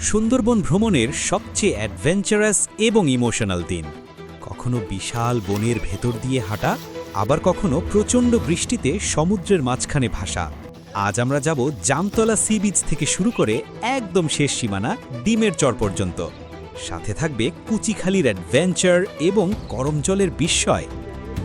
সুন্দরবন ভ্রমণের সবচেয়ে অ্যাডভেঞ্চারাস এবং ইমোশনাল দিন। কখনো বিশাল বনের ভেতর দিয়ে হাঁটা, আবার কখনো প্রচণ্ড বৃষ্টিতে সমুদ্রের মাঝখানে ভাসা। আজ আমরা যাব জামতলা সি বিচ থেকে শুরু করে একদম শেষ সীমানা ডিমের চর পর্যন্ত। সাথে থাকবে কুচিখালির অ্যাডভেঞ্চার এবং গরম জলের বিস্ময়।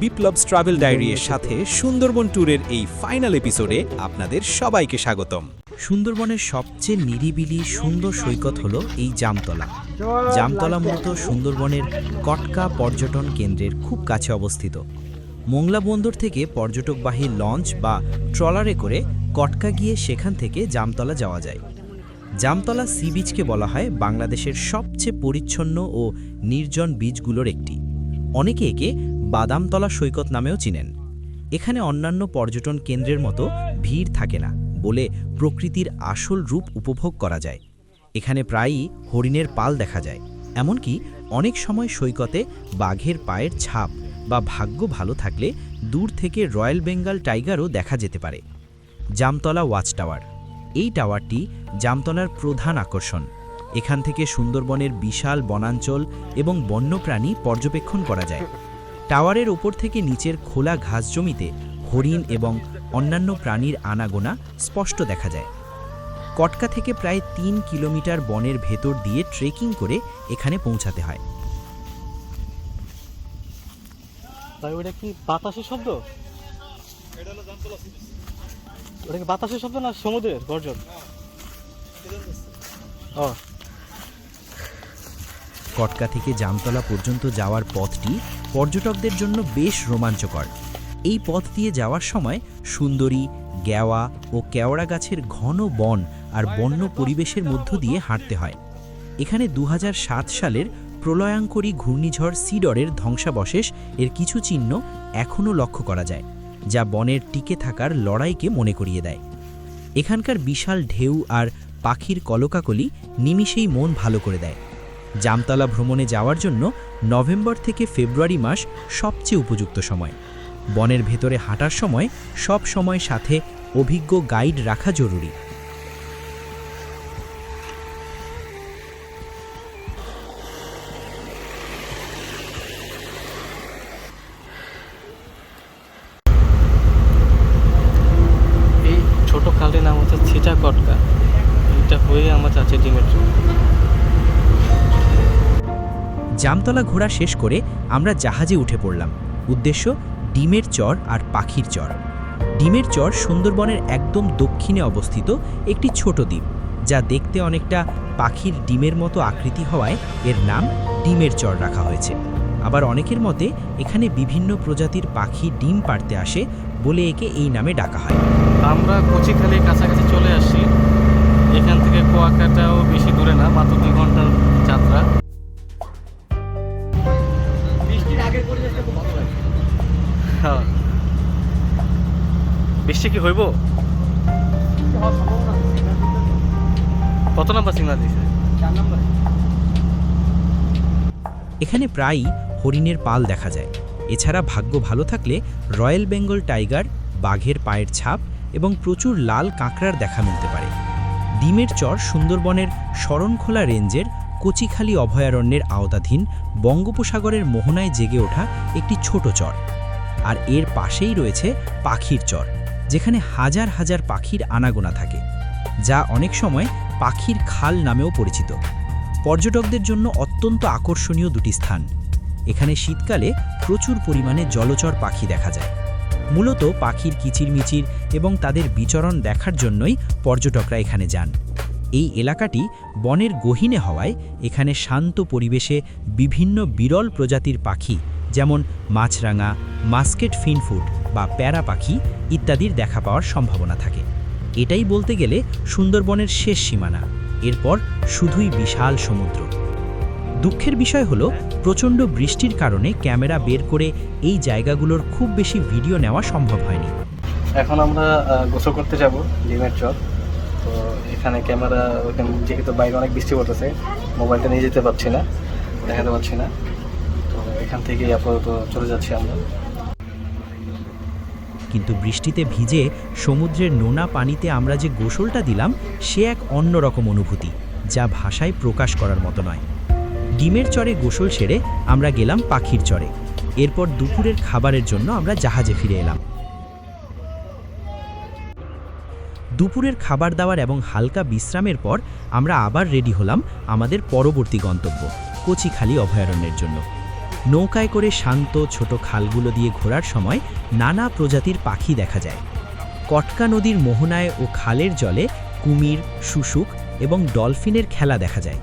বিপ্লবস ট্রাভেল ডায়েরির সাথে সুন্দরবন ট্যুরের এই ফাইনাল এপিসোডে আপনাদের সবাইকে স্বাগতম। সুন্দরবনের সবচেয়ে নিরিবিলি সুন্দর সৈকত হলো এই জামতলা। জামতলা মূলত সুন্দরবনের কটকা পর্যটন কেন্দ্রের খুব কাছে অবস্থিত। মোংলা বন্দর থেকে পর্যটকবাহী লঞ্চ বা ট্রলারে করে কটকা গিয়ে সেখান থেকে জামতলা যাওয়া যায়। জামতলা সি বিচকে বলা হয় বাংলাদেশের সবচেয়ে পরিচ্ছন্ন ও নির্জন বিচগুলোর একটি। অনেকে একে বাদামতলা সৈকত নামেও চিনেন। এখানে অন্যান্য পর্যটন কেন্দ্রের মতো ভিড় থাকে না বলে প্রকৃতির আসল রূপ উপভোগ করা যায়। এখানে প্রায়ই হরিণের পাল দেখা যায়, এমনকি অনেক সময় সৈকতে বাঘের পায়ের ছাপ বা ভাগ্য ভালো থাকলে দূর থেকে রয়্যাল বেঙ্গল টাইগারও দেখা যেতে পারে। জামতলা ওয়াচ টাওয়ার, এই টাওয়ারটি জামতলার প্রধান আকর্ষণ। এখান থেকে সুন্দরবনের বিশাল বনাঞ্চল এবং বন্যপ্রাণী পর্যবেক্ষণ করা যায়। টাওয়ারের ওপর থেকে নিচের খোলা ঘাস জমিতে হরিণ এবং অন্যান্য প্রাণীর আনাগোনা স্পষ্ট দেখা যায়। কটকা থেকে প্রায় ৩ কিলোমিটার বনের ভেতর দিয়ে ট্রেকিং করে এখানে পৌঁছাতে হয়। ভাই ওটা কি বাতাসের শব্দ? ওটা কি বাতাসের শব্দ না সমুদ্রের গর্জন? ও, কটকা থেকে জামতলা পর্যন্ত যাওয়ার পথটি পর্যটকদের জন্য বেশ রোমাঞ্চকর। এই পথ দিয়ে যাওয়ার সময় সুন্দরী, গেওয়া ও কেওড়া গাছের ঘন বন আর বন্য পরিবেশের মধ্য দিয়ে হাঁটতে হয়। এখানে ২০০৭ সালের প্রলয়াঙ্করী ঘূর্ণিঝড় সিডরের ধ্বংসাবশেষ এর কিছু চিহ্ন এখনও লক্ষ্য করা যায়, যা বনের টিকে থাকার লড়াইকে মনে করিয়ে দেয়। এখানকার বিশাল ঢেউ আর পাখির কলকাকলি নিমিষেই মন ভালো করে দেয়। জামতলা ভ্রমণে যাওয়ার জন্য নভেম্বর থেকে ফেব্রুয়ারি মাস সবচেয়ে উপযুক্ত সময়। বনের ভেতরে হাঁটার সময় সব সময় সাথে অভিজ্ঞ গাইড রাখা জরুরি। এই ছোট খালটির নাম হচ্ছে ছিটা কটকা। এটা হয়ে আমার আছে ডিমের চর। জামতলা ঘোরা শেষ করে আমরা জাহাজে উঠে পড়লাম। উদ্দেশ্য ডিমের চর আর পাখির চর। ডিমের চর সুন্দরবনের একদম দক্ষিণে অবস্থিত একটি ছোট দ্বীপ, যা দেখতে অনেকটা পাখির ডিমের মতো আকৃতি হওয়ায় এর নাম ডিমের চর রাখা হয়েছে। আবার অনেকের মতে এখানে বিভিন্ন প্রজাতির পাখি ডিম পাড়তে আসে বলে একে এই নামে ডাকা হয়। আমরা কুচিখালির কাছাকাছি চলে আসছি। এখান থেকে কুয়াকাটাও বেশি দূরে না, মাত্র 2 ঘন্টার যাত্রা। হ্যাঁ, বৃষ্টি কি হইব? কত নাম্বার সিগনাল দিয়েছে? 4 নাম্বার। এখানে প্রায়ই হরিণের পাল দেখা যায়। এছাড়া ভাগ্য ভালো থাকলে রয়্যাল বেঙ্গল টাইগার, বাঘের পায়ের ছাপ এবং প্রচুর লাল কাঁকড়ার দেখা মিলতে পারে। ডিমের চর সুন্দরবনের শরণখোলা রেঞ্জের কচিখালি অভয়ারণ্যের আওতাধীন বঙ্গোপসাগরের মোহনায় জেগে ওঠা একটি ছোট চর। আর এর পাশেই রয়েছে পাখির চর, যেখানে হাজার হাজার পাখির আনাগোনা থাকে, যা অনেক সময় পাখির খাল নামেও পরিচিত। পর্যটকদের জন্য অত্যন্ত আকর্ষণীয় দুটি স্থান। এখানে শীতকালে প্রচুর পরিমাণে জলচর পাখি দেখা যায়। মূলত পাখির কিচিরমিচির এবং তাদের বিচরণ দেখার জন্যই পর্যটকরা এখানে যান। এই এলাকাটি বনের গহীনে হওয়ায় এখানে শান্ত পরিবেশে বিভিন্ন বিরল প্রজাতির পাখি, যেমন মাছরাঙা, মাস্কেট ফিনফুট বা প্যারা পাখি ইত্যাদির দেখা পাওয়ার সম্ভাবনা থাকে। এটাই বলতে গেলে সুন্দরবনের শেষ সীমানা। এরপর শুধুই বিশাল সমুদ্র। দুঃখের বিষয় হলো প্রচণ্ড বৃষ্টির কারণে ক্যামেরা বের করে এই জায়গাগুলোর খুব বেশি ভিডিও নেওয়া সম্ভব হয়নি। এখন আমরা গোসল করতে যাব ডিমের চর। তো এখানে ক্যামেরা, ওখানে যেহেতু বাইরে অনেক বৃষ্টি পড়তেছে, মোবাইলটা নিয়ে যেতে পারছি না, দেখাতে পারছি না। তো এখান থেকেই আপাতত চলে যাচ্ছি আমরা। কিন্তু বৃষ্টিতে ভিজে সমুদ্রের নোনা পানিতে আমরা যে গোসলটা দিলাম, সে এক অন্যরকম অনুভূতি। যা ভাষায় প্রকাশ করার মতো নয়। ডিমের চরে গোসল সেরে আমরা গেলাম পাখির চরে। এরপর দুপুরের খাবারের জন্য আমরা জাহাজে ফিরে এলাম। দুপুরের খাবার দাবার এবং হালকা বিশ্রামের পর আমরা আবার রেডি হলাম আমাদের পরবর্তী গন্তব্য কচিখালী অভয়ারণ্যের জন্য। নৌকায় করে শান্ত ছোট খালগুলো দিয়ে ঘোরার সময় নানা প্রজাতির পাখি দেখা যায়। কটকা নদীর মোহনায় ও খালের জলে কুমির, শুশুক এবং ডলফিনের খেলা দেখা যায়।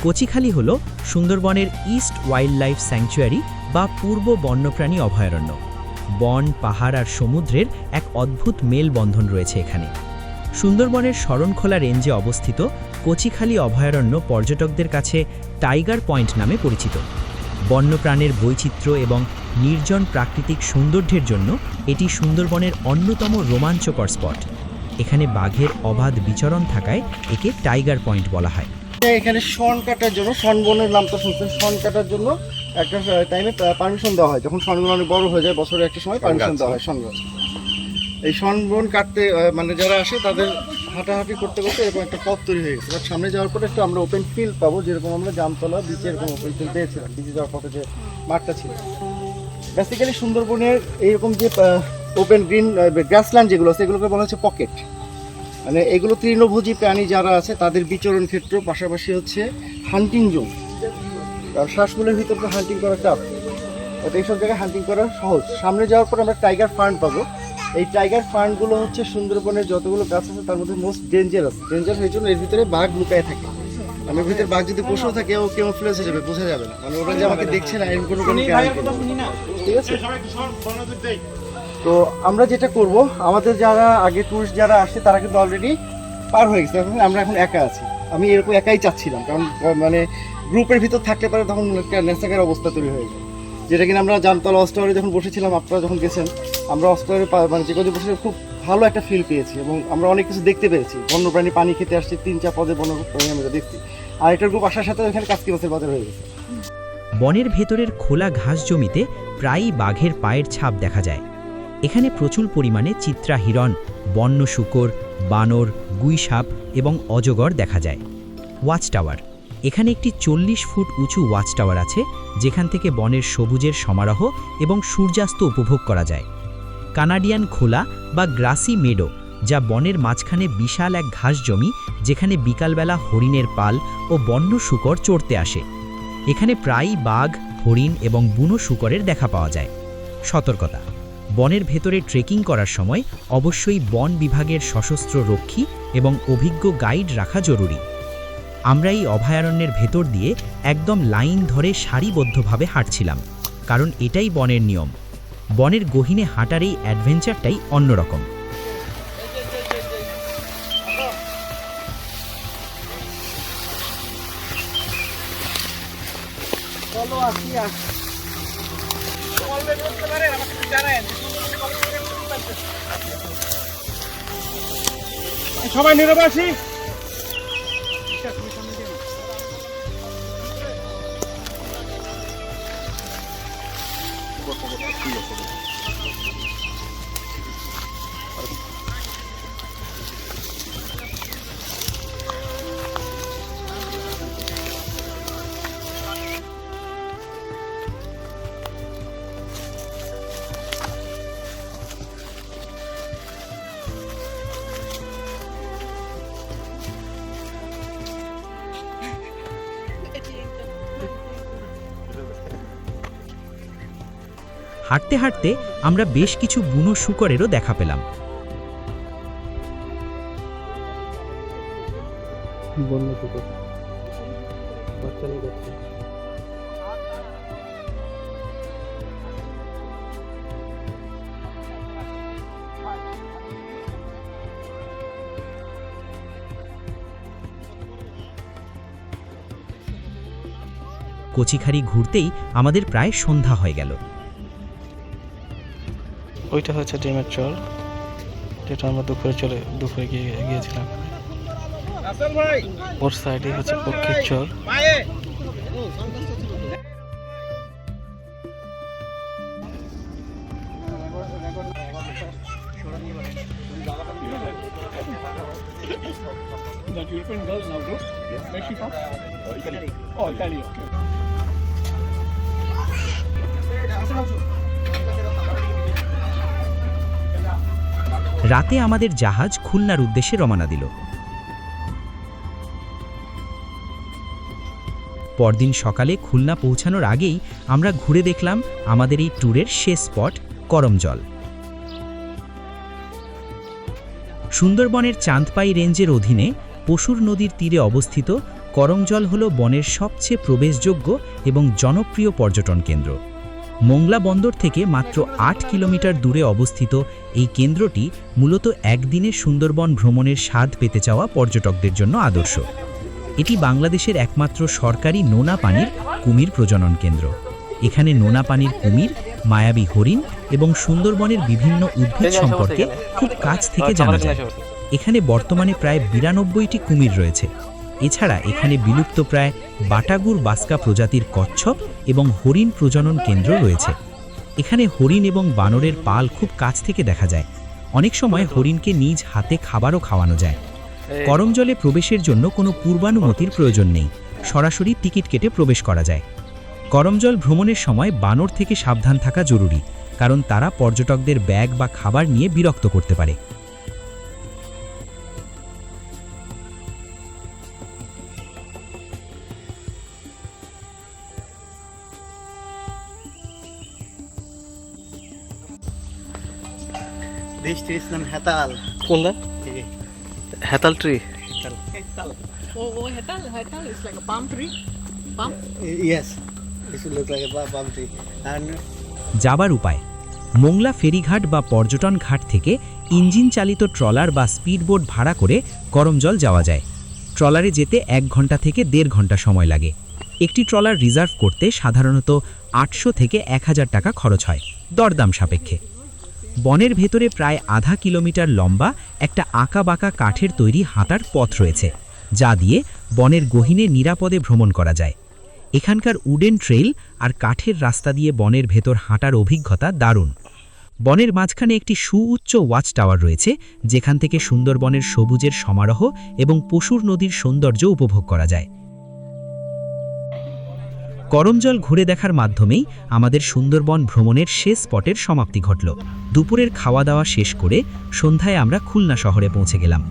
কচিখালী হল সুন্দরবনের ইস্ট ওয়াইল্ড লাইফ স্যাংচুয়ারি বা পূর্ব বন্যপ্রাণী অভয়ারণ্য। বন, পাহাড় আর সমুদ্রের এক অদ্ভুত মেলবন্ধন রয়েছে এখানে। সুন্দরবনের শরণখোলা রেঞ্জে অবস্থিত কচিখালী অভয়ারণ্য পর্যটকদের কাছে টাইগার পয়েন্ট নামে পরিচিত। বন্যপ্রাণের বৈচিত্র্য এবং নির্জন প্রাকৃতিক সৌন্দর্যের জন্য এটি সুন্দরবনের অন্যতম রোমাঞ্চকর স্পট। এখানে বাঘের অবাধ বিচরণ থাকায় একে টাইগার পয়েন্ট বলা হয়। এখানে শন কাটার জন্য, শনবনের নাম তো শুনছেন, শন কাটার জন্য একটা টাইমে পারমিশন দেওয়া হয়। যখন শনগুলো অনেক বড় হয়ে যায়, বছরে একটা সময় পারমিশন দেওয়া হয় শন গাছ। এই শনবন কাটতে মানে যারা আসে তাদের হাঁটাহাঁটি করতে করতে এরকম একটা পথ তৈরি হয়ে গেছে। বাট সামনে যাওয়ার পরে একটু আমরা ওপেন ফিল্ড পাবো, যেরকম আমরা জামতলা বিচে এরকম ওপেন ফিল্ড পেয়েছিলাম। বিচে যাওয়ার পথে যে মাঠটা ছিল, বেসিক্যালি সুন্দরবনের এইরকম যে ওপেন গ্রিন গ্রাসল্যান্ড যেগুলো আছে এগুলোকে বলা হচ্ছে পকেট। মানে এগুলো তৃণভোজী প্রাণী যারা আছে তাদের বিচরণ ক্ষেত্র, পাশাপাশি হচ্ছে হান্টিং জোন। কারণ শ্বাসমূলের ভিতর তো হান্টিং করা চাপ, অর্থাৎ এইসব জায়গায় হান্টিং করা সহজ। সামনে যাওয়ার পর আমরা টাইগার ফার্ন পাবো। এই টাইগার ফার্নগুলো হচ্ছে সুন্দরবনের যতগুলো গাছ আছে তার মধ্যে মোস্ট ডেঞ্জারাস এই জন্য এর ভিতরে বাঘ লুকায় থাকে। আমার ভিতরে বাঘ যদি বসেও থাকে ও কেমোফ্লেজ হয়ে যাবে, বোঝা যাবে না। মানে ওরা যে আমাকে দেখছে না এরকম কোনো ঠিক আছে। তো আমরা যেটা করব, আমাদের যারা আগে টুরিস্ট যারা আসে তারা কিন্তু অলরেডি পার হয়ে গেছে, আমরা এখন একা আছি। আমি এরকম একাই চাচ্ছিলাম, কারণ মানে গ্রুপের ভিতর থাকতে পারে তখন একটা নেশাকার অবস্থা তৈরি হয়ে যায়। যেটা কিনা আমরা জামতলা অস্টারে যখন বসেছিলাম, আপনারা যখন গেছেন, আমরা অস্টারে মানে যে কদিন বসে খুব ভালো একটা ফিল পেয়েছি এবং আমরা অনেক কিছু দেখতে পেরেছি। বন্যপ্রাণী পানি খেতে আসছে, 3-4 পদে বন্যপ্রাণী আমরা দেখছি। আর একটা গ্রুপ আসার সাথে এখানে কাজকি মাছের বাজার হয়ে গেছে। বনের ভেতরের খোলা ঘাস জমিতে প্রায়ই বাঘের পায়ের ছাপ দেখা যায়। এখানে প্রচুর পরিমাণে চিত্রা হিরণ, বন্য শূকর, বানর, গুইসাপ এবং অজগর দেখা যায়। ওয়াচ টাওয়ার, এখানে একটি 40 ফুট উঁচু ওয়াচ টাওয়ার আছে, যেখান থেকে বনের সবুজের সমারোহ এবং সূর্যাস্ত উপভোগ করা যায়। কানাডিয়ান খোলা বা গ্রাসি মেডো, যা বনের মাঝখানে বিশাল এক ঘাস জমি, যেখানে বিকালবেলা হরিণের পাল ও বন্য শূকর চড়তে আসে। এখানে প্রায়ই বাঘ, হরিণ এবং বুনো শূকরের দেখা পাওয়া যায়। সতর্কতা, বনের ভেতরে ট্রেকিং করার সময় অবশ্যই বন বিভাগের সশস্ত্র রক্ষী এবং অভিজ্ঞ গাইড রাখা জরুরি। আমরা এই অভয়ারণ্যের ভেতর দিয়ে একদম লাইন ধরে সারিবদ্ধভাবে হাঁটছিলাম, কারণ এটাই বনের নিয়ম। বনের গহীনে হাঁটার এই অ্যাডভেঞ্চারটাই অন্যরকম। সবাই নীরবে আছি। হাঁটতে হাঁটতে আমরা বেশ কিছু বুনো শূকরেরও দেখা পেলাম। কচিখালি ঘুরতেই আমাদের প্রায় সন্ধ্যা হয়ে গেল। ওইটা হচ্ছে ডিমের চর, যেটা আমরা দুপুরে গিয়েছিলাম। ওর সাইডে হচ্ছে পক্ষীর চর। রাতে আমাদের জাহাজ খুলনার উদ্দেশ্যে রওনা দিল। পরদিন সকালে খুলনা পৌঁছানোর আগেই আমরা ঘুরে দেখলাম আমাদের এই ট্যুরের শেষ স্পট করমজল। সুন্দরবনের চাঁদপাই রেঞ্জের অধীনে পশুর নদীর তীরে অবস্থিত করমজল হল বনের সবচেয়ে প্রবেশযোগ্য এবং জনপ্রিয় পর্যটন কেন্দ্র। মোংলা বন্দর থেকে মাত্র ৮ কিলোমিটার দূরে অবস্থিত এই কেন্দ্রটি মূলত একদিনে সুন্দরবন ভ্রমণের স্বাদ পেতে চাওয়া পর্যটকদের জন্য আদর্শ। এটি বাংলাদেশের একমাত্র সরকারি নোনা পানির কুমির প্রজনন কেন্দ্র। এখানে নোনা পানির কুমির, মায়াবী হরিণ এবং সুন্দরবনের বিভিন্ন উদ্ভিদ সম্পর্কে খুব কাছ থেকে জানা যায়। এখানে বর্তমানে প্রায় 92টি কুমির রয়েছে। এছাড়া এখানে বিলুপ্ত প্রায় বাটাগুর বাস্কা প্রজাতির কচ্ছপ এবং হরিণ প্রজনন কেন্দ্র রয়েছে। এখানে হরিণ এবং বানরের পাল খুব কাছ থেকে দেখা যায়। অনেক সময় হরিণকে নিজ হাতে খাবারও খাওয়ানো যায়। করমজলে প্রবেশের জন্য কোনো পূর্বানুমতির প্রয়োজন নেই, সরাসরি টিকিট কেটে প্রবেশ করা যায়। করমজল ভ্রমণের সময় বানর থেকে সাবধান থাকা জরুরি, কারণ তারা পর্যটকদের ব্যাগ বা খাবার নিয়ে বিরক্ত করতে পারে। This tree is named Hetal. কোনটা? হেতাল tree. Oh, hetal is like a palm tree. Palm. Yes, this will look like a palm tree. And যাবার উপায়: মোংলা ফেরিঘাট বা পর্যটন ঘাট থেকে ইঞ্জিন চালিত ট্রলার বা স্পিডবোট ভাড়া করে করমজল যাওয়া যায়। ট্রলারে যেতে 1 ঘন্টা থেকে 1.5 ঘন্টা সময় লাগে। একটি ট্রলার রিজার্ভ করতে সাধারণত 800 থেকে 1000 টাকা খরচ হয়, দরদাম সাপেক্ষে। বনের ভেতরে প্রায় আধা কিলোমিটার লম্বা একটা আঁকাবাঁকা কাঠের তৈরি হাঁটার পথ রয়েছে, যা দিয়ে বনের গহীনে নিরাপদে ভ্রমণ করা যায়। এখানকার উডেন ট্রেইল আর কাঠের রাস্তা দিয়ে বনের ভেতর হাঁটার অভিজ্ঞতা দারুণ। বনের মাঝখানে একটি সুউচ্চ ওয়াচ টাওয়ার রয়েছে, যেখান থেকে সুন্দরবনের সবুজের সমারোহ এবং পশুর নদীর সৌন্দর্য উপভোগ করা যায়। করমজল ঘুরে দেখার মাধ্যমেই আমাদের সুন্দরবন ভ্রমণের শেষ স্পটের সমাপ্তি ঘটল। দুপুরের খাওয়া দাওয়া শেষ করে সন্ধ্যায় আমরা খুলনা শহরে পৌঁছে গেলাম।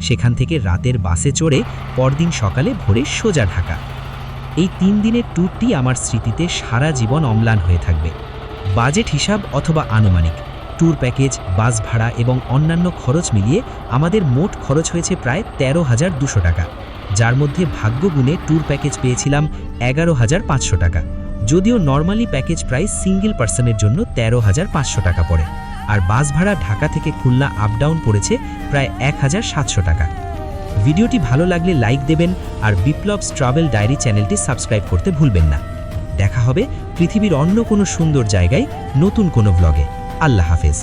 সেখান থেকে রাতের বাসে চড়ে পরদিন সকালে ভোরে সোজা ঢাকা। এই 3 দিনের ট্যুরটি আমার স্মৃতিতে সারা জীবন অম্লান হয়ে থাকবে। বাজেট হিসাব অথবা আনুমানিক ট্যুর প্যাকেজ, বাস ভাড়া এবং অন্যান্য খরচ মিলিয়ে আমাদের মোট খরচ হয়েছে প্রায় 13,200 টাকা, যার মধ্যে ভাগ্যগুণে ট্যুর প্যাকেজ পেয়েছিলাম 11,500 টাকা। যদিও নর্মালি প্যাকেজ প্রাইস সিঙ্গেল পার্সনের জন্য 13,500 টাকা পড়ে, আর বাস ভাড়া ঢাকা থেকে খুলনা আপ ডাউন পড়েছে প্রায় 1,700 টাকা। ভিডিওটি ভালো লাগলে লাইক দেবেন আর বিপ্লবস ট্রাভেল ডায়েরি চ্যানেলটি সাবস্ক্রাইব করতে ভুলবেন না। দেখা হবে পৃথিবীর অন্য কোনো সুন্দর জায়গায় নতুন কোনো ব্লগে। আল্লাহ হাফেজ।